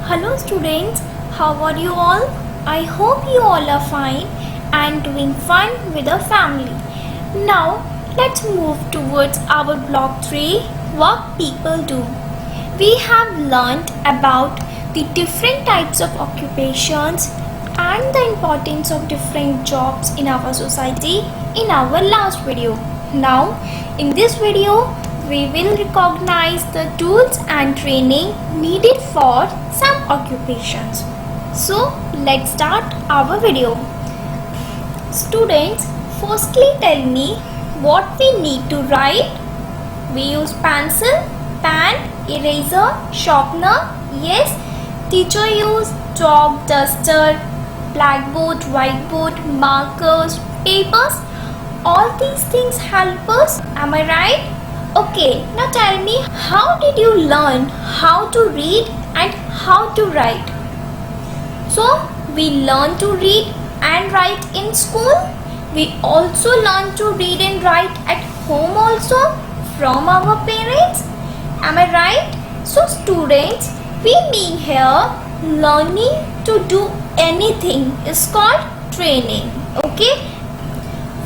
Hello students, how are you all? I hope you all are fine and doing fun with your family. Now let's move towards our block 3, what people do. We have learned about the different types of occupations and the importance of different jobs in our society in our last video. Now in this video we will recognize the tools and training needed for some occupations. So let's start our video. Students, firstly tell me what we need to write. We use pencil, pen, eraser, sharpener. Yes, teacher use chalk, duster, blackboard, whiteboard, markers, papers. All these things help us. Am I right? Okay, now tell me, how did you learn how to read and how to write? So, we learn to read and write in school. We also learn to read and write at home also from our parents. Am I right? So, students, we mean here learning to do anything is called training. Okay?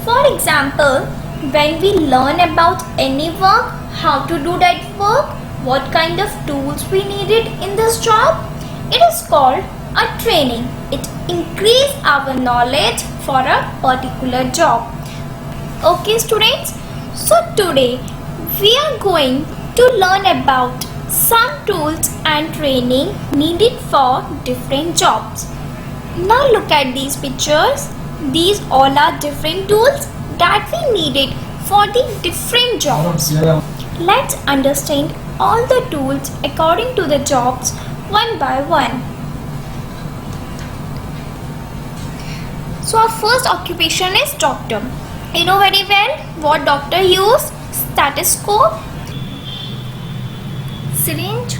For example, when we learn about any work, how to do that work, what kind of tools we needed in this job, it is called a training. It increases our knowledge for a particular job. Okay students, so today we are going to learn about some tools and training needed for different jobs. Now look at these pictures. These all are different tools that we needed for the different jobs. Let's understand all the tools according to the jobs one by one. So our first occupation is doctor. You know very well what doctor use: stethoscope, syringe,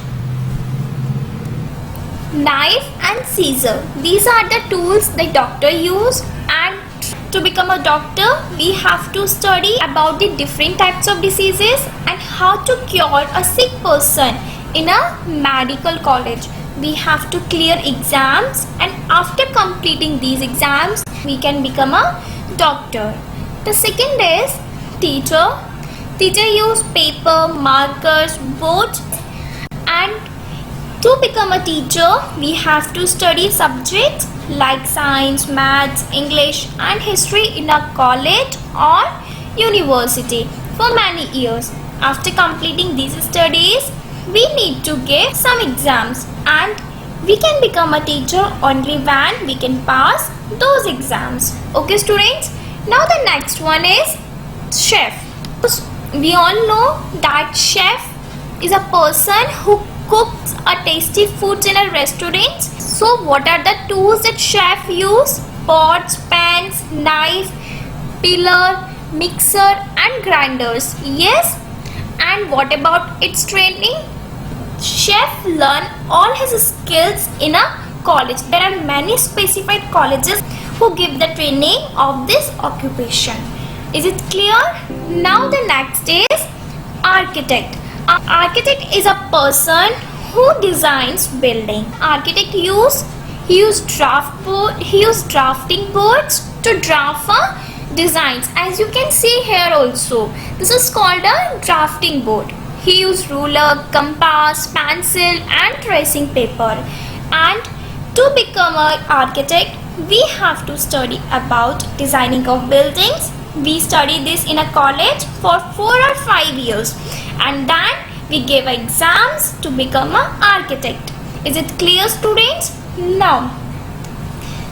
knife and scissor. These are the tools the doctor use, and to become a doctor we have to study about the different types of diseases and how to cure a sick person in a medical college. We have to clear exams, and after completing these exams we can become a doctor. The second is teacher. Teacher use paper, markers, boards, and to become a teacher we have to study subjects like science, maths, English and history in a college or university for many years. After completing these studies we need to give some exams, and we can become a teacher only when we can pass those exams. Okay students, now the next one is chef. We all know that chef is a person who cooks a tasty foods in a restaurant. So what are the tools that chef use? Pots, pans, knife, peeler, mixer and grinders. Yes. And what about its training? Chef learn all his skills in a college. There are many specified colleges who give the training of this occupation. Is it clear? Now the next is architect. An architect is a person who designs building. Architect use drafting boards to draft designs. As you can see here also, this is called a drafting board. He use ruler, compass, pencil and tracing paper. And to become an architect we have to study about designing of buildings. We study this in a college for 4 or 5 years, and then we give exams to become an architect. Is it clear students? Now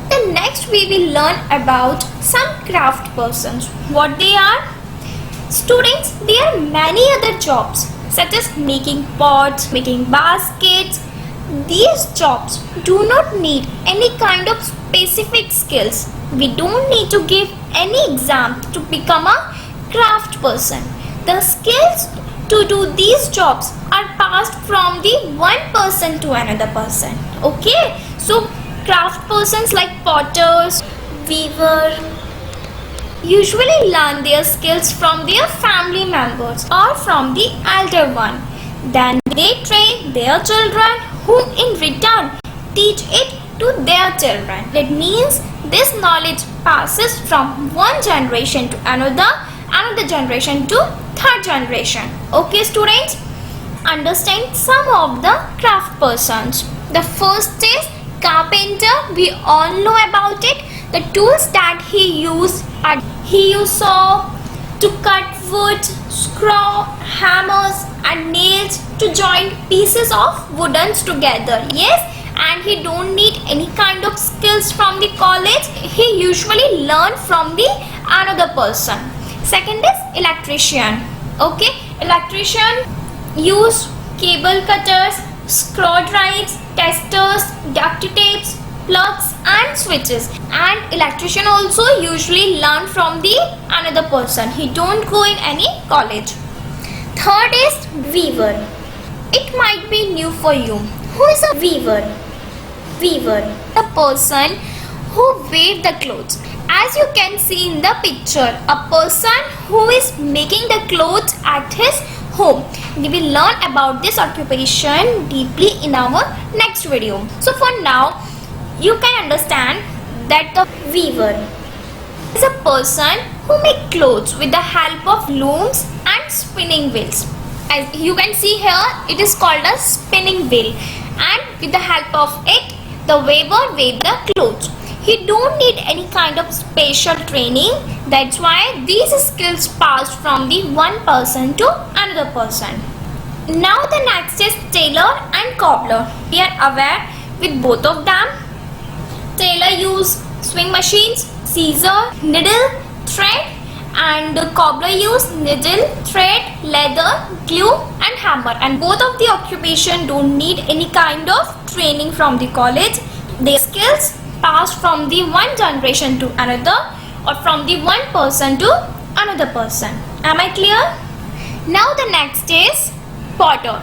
the next we will learn about some craft persons. What they are? Students, there are many other jobs such as making pots, making baskets. These jobs do not need any kind of specific skills. We don't need to give any exam to become a craft person. The skills to do these jobs are passed from the one person to another person. Okay, so craft persons like potters, weaver usually learn their skills from their family members or from the elder one. Then they train their children who in return teach it to their children. That means this knowledge passes from one generation to another generation to third generation. Okay students, understand some of the craft persons. The first is carpenter. We all know about it. The tools that he used saw to cut wood, screw, hammers and nails to join pieces of woodens together. Yes, and he don't need any kind of skills from the college. He usually learn from the another person. Second is electrician. Okay, electrician use cable cutters, screwdrivers, testers, duct tapes, plugs and switches. And electrician also usually learn from the another person. He don't go in any college. Third is weaver. It might be new for you. Who is a weaver? Weaver, the person who weave the clothes. As you can see in the picture, a person who is making the clothes at his home. We will learn about this occupation deeply in our next video. So for now, you can understand that the weaver is a person who make clothes with the help of looms and spinning wheels. As you can see here, it is called a spinning wheel, and with the help of it, the weaver weave the clothes. He don't need any kind of special training. That's why these skills passed from the one person to another person. Now the next is tailor and cobbler. We are aware with both of them. Tailor use sewing machines, scissor, needle, thread, and the cobbler use needle, thread, leather, glue and hammer. And both of the occupation don't need any kind of training from the college. Their skills passed from the one generation to another, or from the one person to another person. Am I clear? Now the next is potter.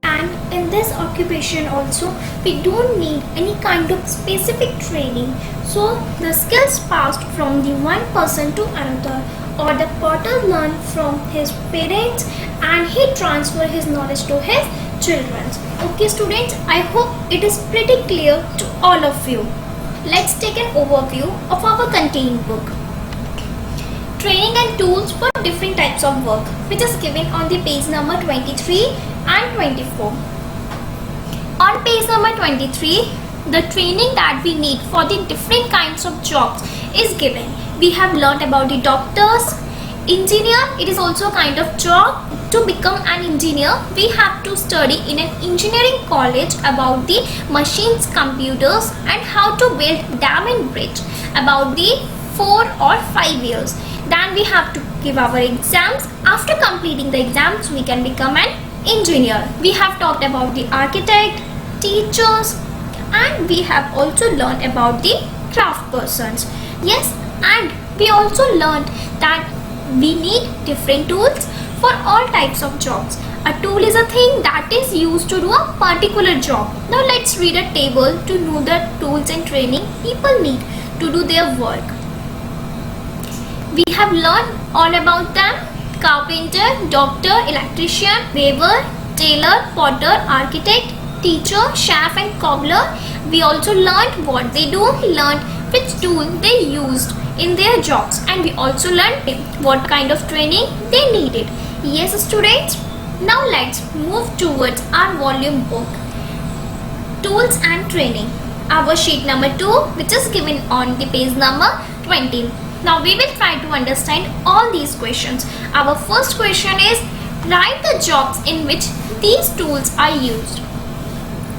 And in this occupation also, we don't need any kind of specific training. So the skills passed from the one person to another, or the potter learned from his parents and he transfer his knowledge to his children. Okay students, I hope it is pretty clear to all of you. Let's take an overview of our contained book. Training and tools for different types of work, which is given on the page number 23 and 24. On page number 23, the training that we need for the different kinds of jobs is given. We have learned about the doctors, engineer. It is also a kind of job. To become an engineer, we have to study in an engineering college about the machines, computers and how to build dam and bridge about the 4 or 5 years. Then we have to give our exams. After completing the exams, we can become an engineer. We have talked about the architect, teachers, and we have also learned about the craft persons. Yes, and we also learned that we need different tools for all types of jobs. A tool is a thing that is used to do a particular job. Now let's read a table to know the tools and training people need to do their work. We have learned all about them: carpenter, doctor, electrician, weaver, tailor, potter, architect, teacher, chef and cobbler. We also learned what they do, learned which tool they used in their jobs, and we also learned what kind of training they needed. Yes students, now let's move towards our volume book, Tools and Training, our sheet number 2, which is given on the page number 20. Now we will try to understand all these questions. Our first question is, write the jobs in which these tools are used.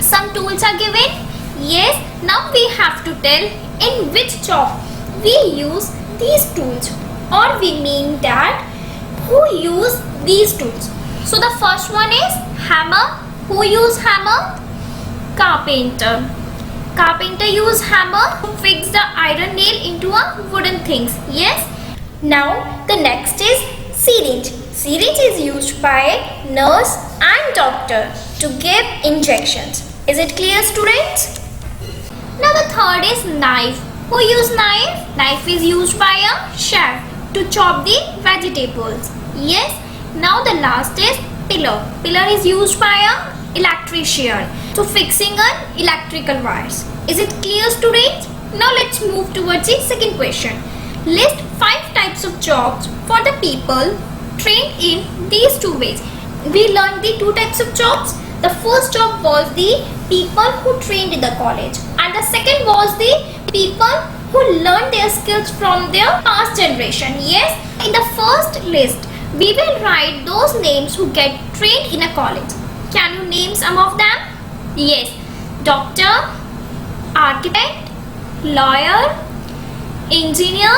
Some tools are given. Yes, now we have to tell in which job we use these tools, or we mean that who use these tools. So the first one is hammer. Who use hammer? Carpenter. Carpenter use hammer to fix the iron nail into a wooden things. Yes. Now the next is syringe. Syringe is used by nurse and doctor to give injections. Is it clear students? Now the third is knife. Who use knife? Knife is used by a chef to chop the vegetables. Yes. Now the last is pillar. Pillar is used by a electrician. So fixing an electrical wires. Is it clear, students? Now let's move towards the second question. List 5 types of jobs for the people trained in these 2 ways. We learned the 2 types of jobs. The first job was the people who trained in the college, and the second was the people who learned their skills from their past generation. Yes, in the first list, we will write those names who get trained in a college. Can you name some of them? Yes, doctor, architect, lawyer, engineer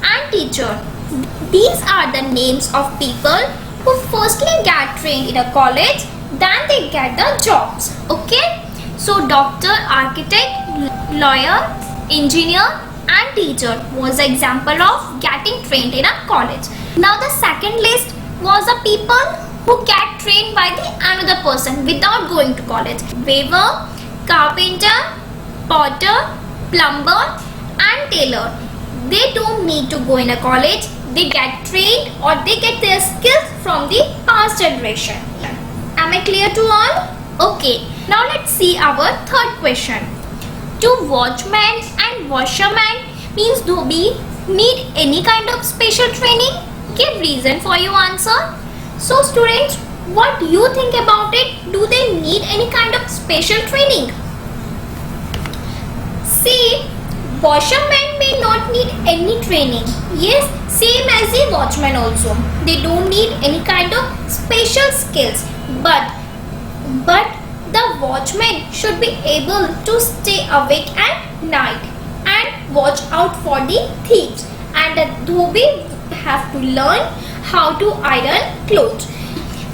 and teacher. These are the names of people who firstly get trained in a college, then they get the jobs. Okay, so doctor, architect, lawyer, engineer and teacher was an example of getting trained in a college. Now the second list was the people who get trained by the another person without going to college. Weaver, carpenter, potter, plumber and tailor. They don't need to go in a college. They get trained or they get their skills from the past generation. Am I clear to all? Okay, now let's see our third question. Do watchmen and washermen means do we need any kind of special training? Give reason for your answer. So students, what do you think about it? Do they need any kind of special training? See, washermen may not need any training. Yes, same as the watchman also. They don't need any kind of special skills. But the watchman should be able to stay awake at night and watch out for the thieves. And the dhobi have to learn how to iron clothes.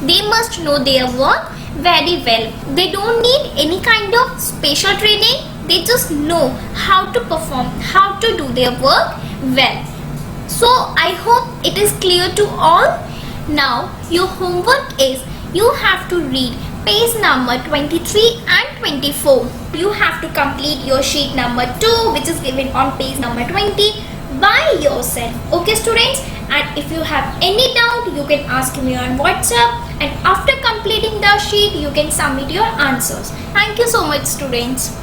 They must know their work very well. They don't need any kind of special training. They just know how to perform, how to do their work well. So I hope it is clear to all. Now your homework is you have to read page number 23 and 24. You have to complete your sheet number 2 which is given on page number 20 by yourself. Okay students, and if you have any doubt you can ask me on WhatsApp, and after completing the sheet you can submit your answers. Thank you so much students.